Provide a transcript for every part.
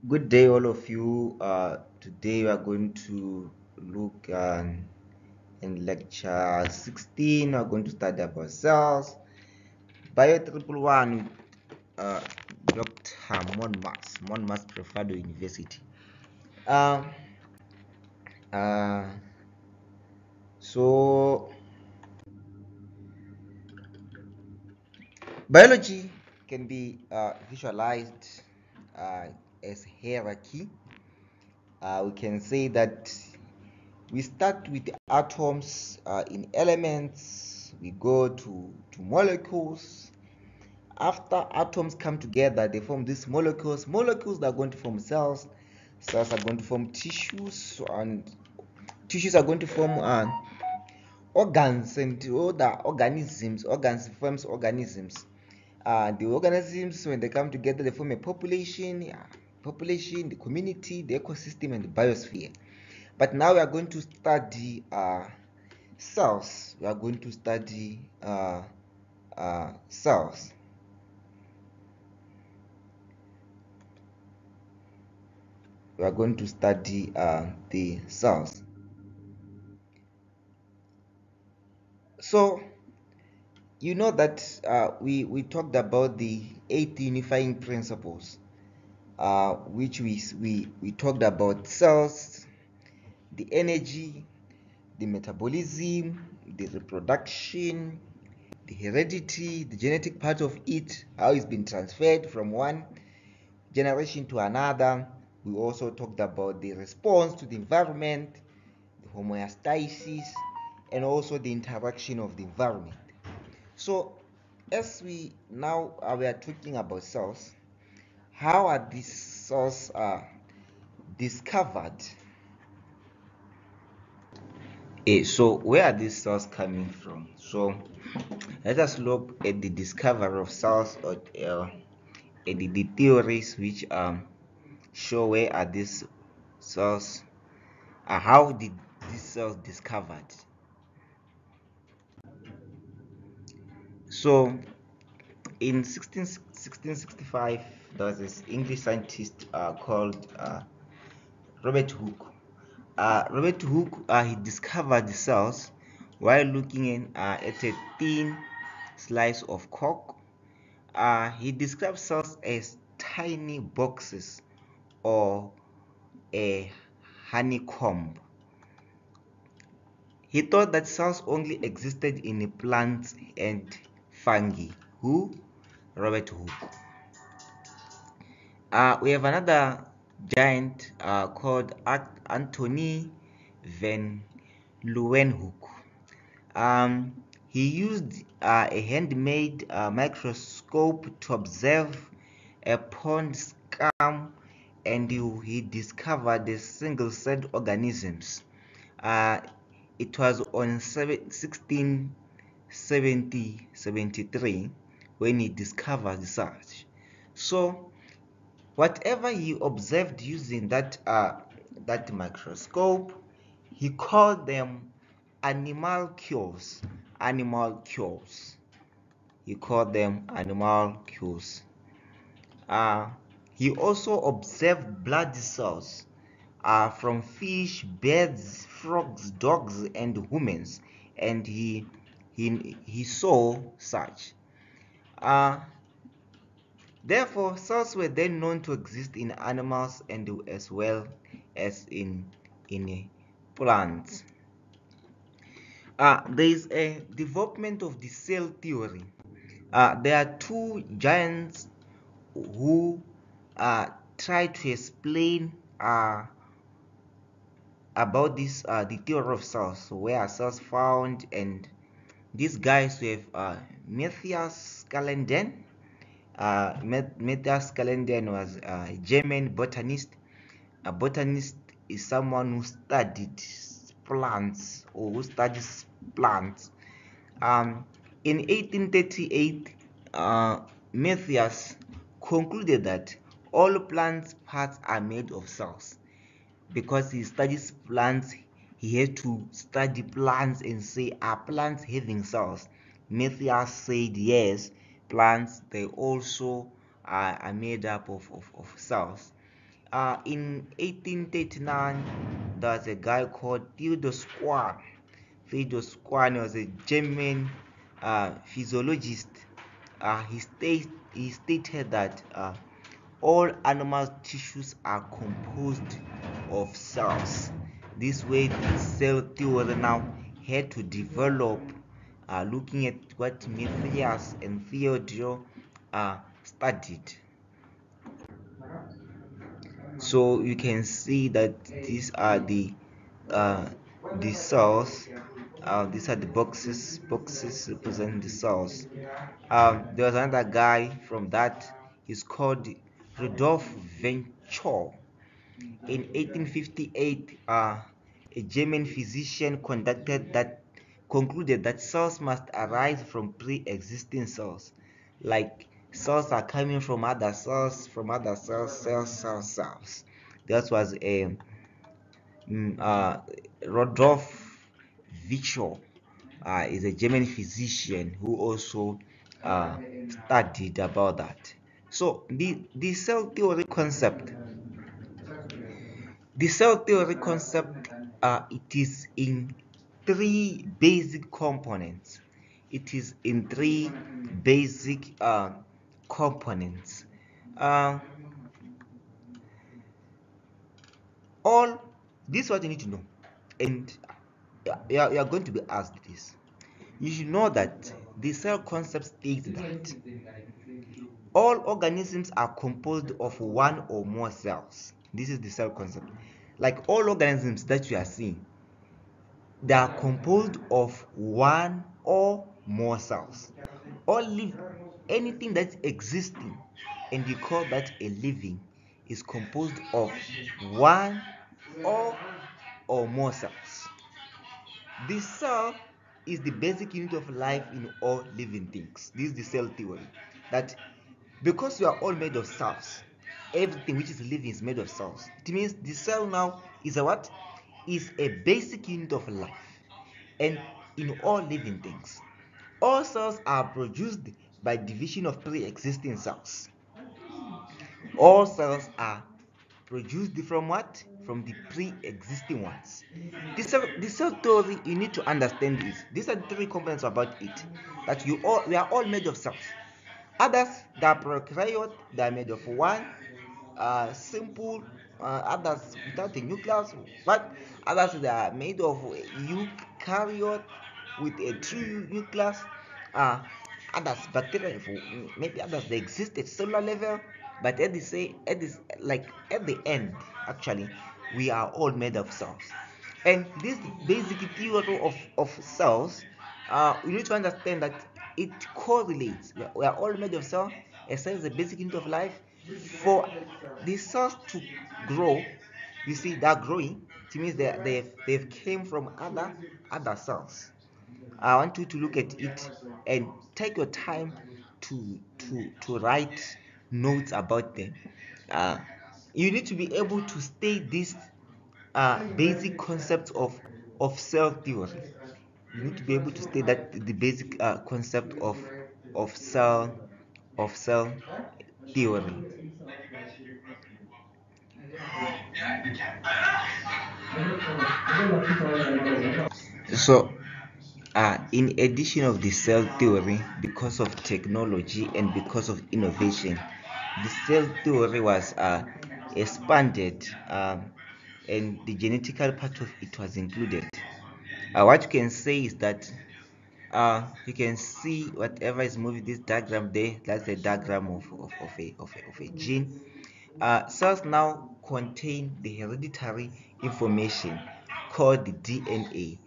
Good day, all of you. Today we are going to look in lecture 16. We are going to study about cells. Bio111 uh, Dr. Monmas Prefado University. Uh, uh, so, biology can be visualized as hierarchy. We can say that we start with atoms in elements, we go to molecules. After atoms come together, they form these molecules. Molecules are going to form cells. Cells are going to form tissues, and tissues are going to form organs and other organisms. Organs forms organisms. The organisms, when they come together, they form a population, population, the community, the ecosystem, and the biosphere. But now we are going to study cells. We are going to study cells. We are going to study the cells. So you know that we talked about the 8 unifying principles, which we talked about cells, the energy, the metabolism, the reproduction, the heredity, the genetic part of it, how it's been transferred from one generation to another. We also talked about the response to the environment, the homeostasis, and also the interaction of the environment. So, as we are talking about cells, how are these cells discovered? So where are these cells coming from? So let us look at the discovery of cells, or at the theories which show where are these cells, how did these cells discovered. So in 1665, there was this English scientist called Robert Hooke. Robert Hooke, he discovered the cells while looking at a thin slice of cork. He described cells as tiny boxes or a honeycomb. He thought that cells only existed in plants and fungi. Who? Robert Hooke. We have another giant called Anthony van Leeuwenhoek. He used a handmade microscope to observe a pond scum, and he discovered the single-celled organisms. It was on 1673 when he discovered such. So whatever he observed using that microscope, he called them animalcules. Animalcules. He called them animalcules. He also observed blood cells from fish, birds, frogs, dogs, and humans, and he saw such. Therefore, cells were then known to exist in animals and as well as in plants. There is a development of the cell theory. There are two giants who try to explain about this the theory of cells. So where are cells found? And these guys have Matthias Kalenden. Matthias Kalenden was a German botanist. A botanist is someone who studied plants, or who studies plants. In 1838, Matthias concluded that all plants parts are made of cells. Because he studies plants, he had to study plants and say, are plants having cells? Matthias said yes, plants, they also are made up of cells. In 1839, there was a guy called Theodor Schwann. Theodor Schwann was a German physiologist. He stated that all animal tissues are composed of cells. This way, the cell theory now had to develop, looking at what Matthias and Theodore studied. So you can see that these are uh, the cells. These are the boxes representing the cells. There was another guy from that. He's called Rudolf Virchow. In 1858, a German physician concluded that cells must arise from pre-existing cells, like cells are coming from other cells, cells. That was a Rudolf Virchow. Is a German physician who also studied about that. So the cell theory concept, it is in three basic components. It is in three basic components. Uh, all this is what you need to know, and you are going to be asked this. You should know that the cell concept states that all organisms are composed of one or more cells. This is the cell concept. Like all organisms that you are seeing, they are composed of one or more cells. Anything that's existing and you call that a living is composed of one or more cells. The cell is the basic unit of life in all living things. This is the cell theory. That because we are all made of cells, everything which is living is made of cells. It means the cell now is a what? Is a basic unit of life. And in all living things, all cells are produced by division of pre-existing cells. All cells are produced from what? From the pre-existing ones. The cell theory, you need to understand this. These are the three components about it. That we are all made of cells. Others that are prokaryote, they are made of one simple, others without a nucleus, but others they are made of eukaryote with a true nucleus. Uh, Others bacteria, maybe others they exist at cellular level, but at the end, actually, we are all made of cells. And this basic theory of cells, we need to understand that it correlates. We are all made of cells. A cell is a basic unit of life. For the cells to grow, you see, they're growing. It means they've came from other cells. I want you to look at it and take your time to write notes about them. Uh, you need to be able to state these basic concepts of cell theory. You need to be able to state that the basic concept of cell of cell theory. So in addition of the cell theory, because of technology and because of innovation, the cell theory was expanded, and the genetical part of it was included. What you can say is that you can see whatever is moving this diagram there. That's a diagram of a gene. Cells now contain the hereditary information called the DNA,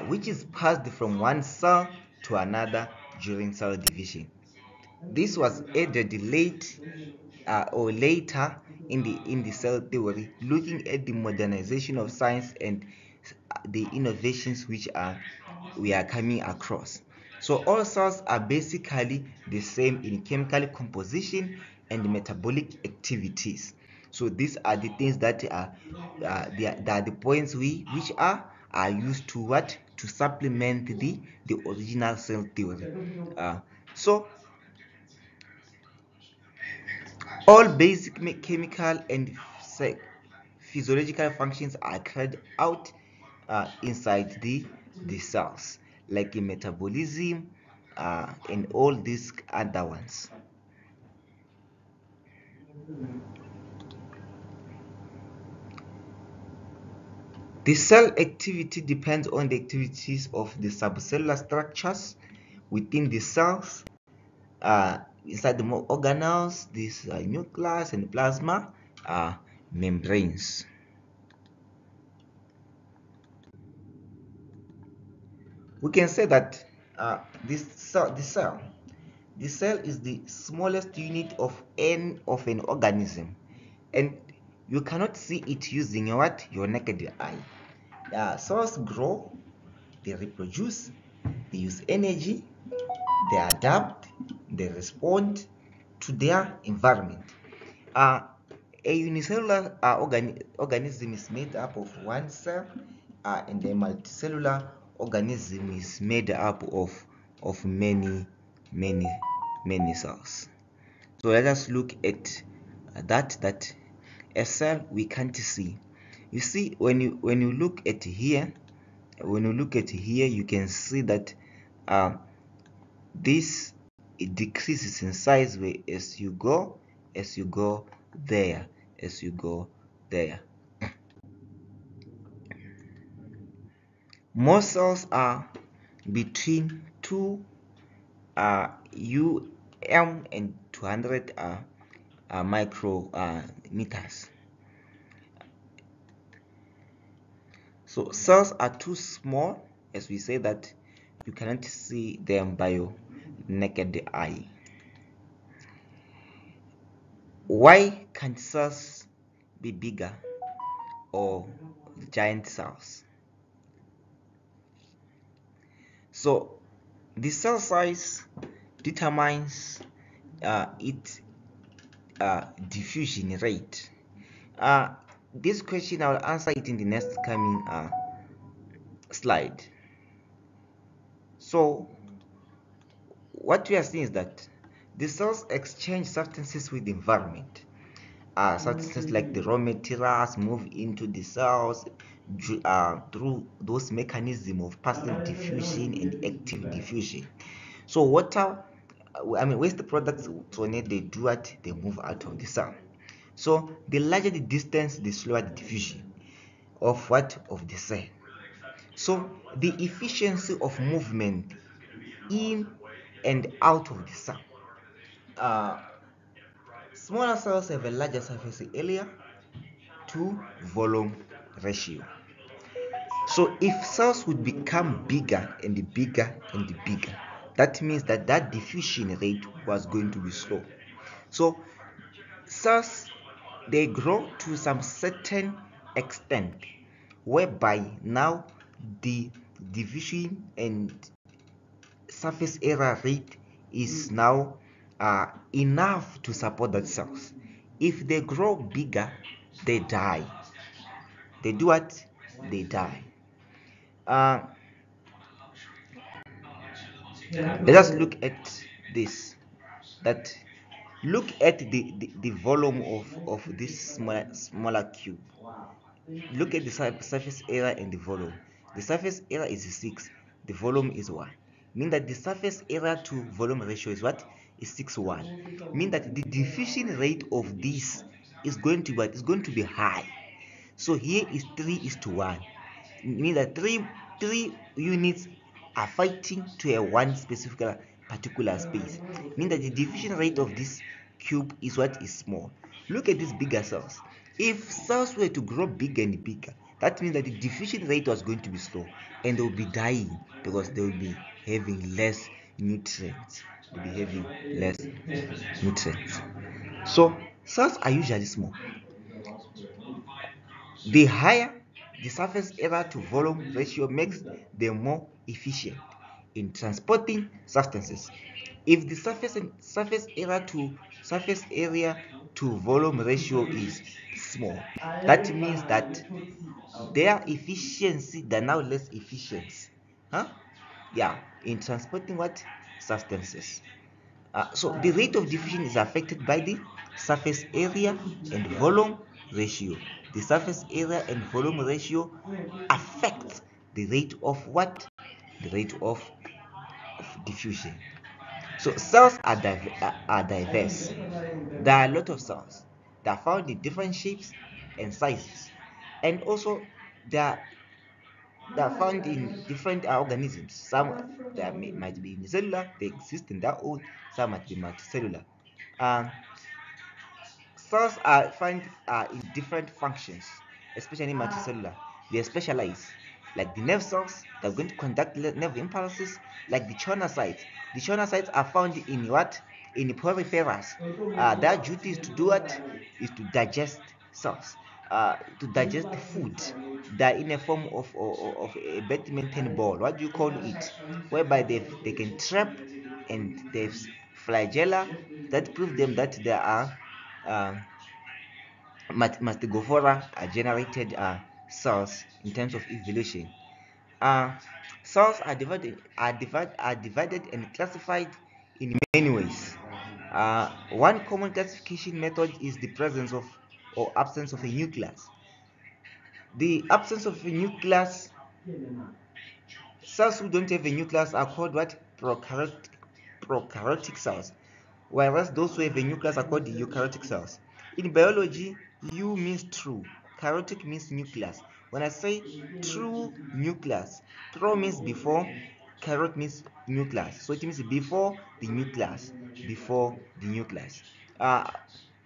which is passed from one cell to another during cell division. This was added late or later in the cell theory, looking at the modernization of science and the innovations which we are coming across. So all cells are basically the same in chemical composition and metabolic activities. So these are the things that are the points which are used to what to supplement the original cell theory. So all basic chemical and physiological functions are carried out inside the cells, like in metabolism and all these other ones. The cell activity depends on the activities of the subcellular structures within the cells, inside the organelles, this nucleus and plasma membranes. We can say that the cell is the smallest unit of an organism, and you cannot see it using your naked eye. Cells grow, they reproduce, they use energy, they adapt, they respond to their environment. A unicellular organism is made up of one cell, and a multicellular organism is made up of many cells. So let us look at that a cell we can't see. You see, when you look at here, you can see that this, it decreases in size as you go there. Most cells are between 2 UM and 200 micrometers. So cells are too small, as we say, that you cannot see them by your naked eye. Why can't cells be bigger or giant cells? So the cell size determines its diffusion rate. This question I will answer it in the next coming slide. So what we are seeing is that the cells exchange substances with the environment. Substances like the raw materials move into the cells through those mechanisms of passive diffusion and active diffusion. So water, waste products, when they do what, they move out of the cell. So the larger the distance, the slower the diffusion of the cell. So the efficiency of movement in and out of the cell. Smaller cells have a larger surface area to volume ratio. So if cells would become bigger and bigger and bigger, that means that diffusion rate was going to be slow. So cells, they grow to some certain extent, whereby now the diffusion and surface area rate is now enough to support that cells. If they grow bigger, they die. They do what? They die. Let us look at this. That look at the volume of this smaller cube. Look at the surface area and the volume. The surface area is 6, the volume is 1. Mean that the surface area to volume ratio is what? Is 6:1. Mean that the diffusion rate of this is going to be what? Is going to be high. So here is 3:1. Mean that three units are fighting to a one specific particular space. Mean that the diffusion rate of this cube is what? Is small. Look at these bigger cells. If cells were to grow bigger and bigger, that means that the diffusion rate was going to be slow, and they will be dying because they will be having less nutrients. So cells are usually small. The higher the surface area to volume ratio makes them more efficient in transporting substances. If the surface area to volume ratio is small, that means that their efficiency, they're now less efficient. In transporting what? Substances. So the rate of diffusion is affected by the surface area and volume ratio. The surface area and volume ratio affects the rate of what? The rate of diffusion. So cells are diverse. There are a lot of cells that are found in different shapes and sizes, and also they are, they are found in different organisms. Some that might be unicellular, they exist in their own. Some might be multicellular. Um, cells are found in different functions, especially multicellular. They are specialized, like the nerve cells that are going to conduct nerve impulses, like the choanocytes. The choanocytes are found in what? In the peripherals. Their duty is to do what? Is to digest cells, to digest the food. They're in a form of a badminton ball. What do you call it? Whereby they can trap, and there's flagella that prove them that there are um, mastigophora generated cells in terms of evolution. Uh, cells are divided and classified in many ways. One common classification method is the presence of or absence of a nucleus. The absence of a nucleus, cells who don't have a nucleus are called what? Prokaryotic cells, whereas those who have a nucleus are called the eukaryotic cells. In biology, U means true, karyotic means nucleus. When I say true nucleus, pro means before, karyot means nucleus. So it means before the nucleus, before the nucleus.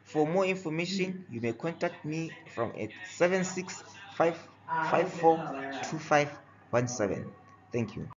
For more information, you may contact me from at 765542517. Thank you.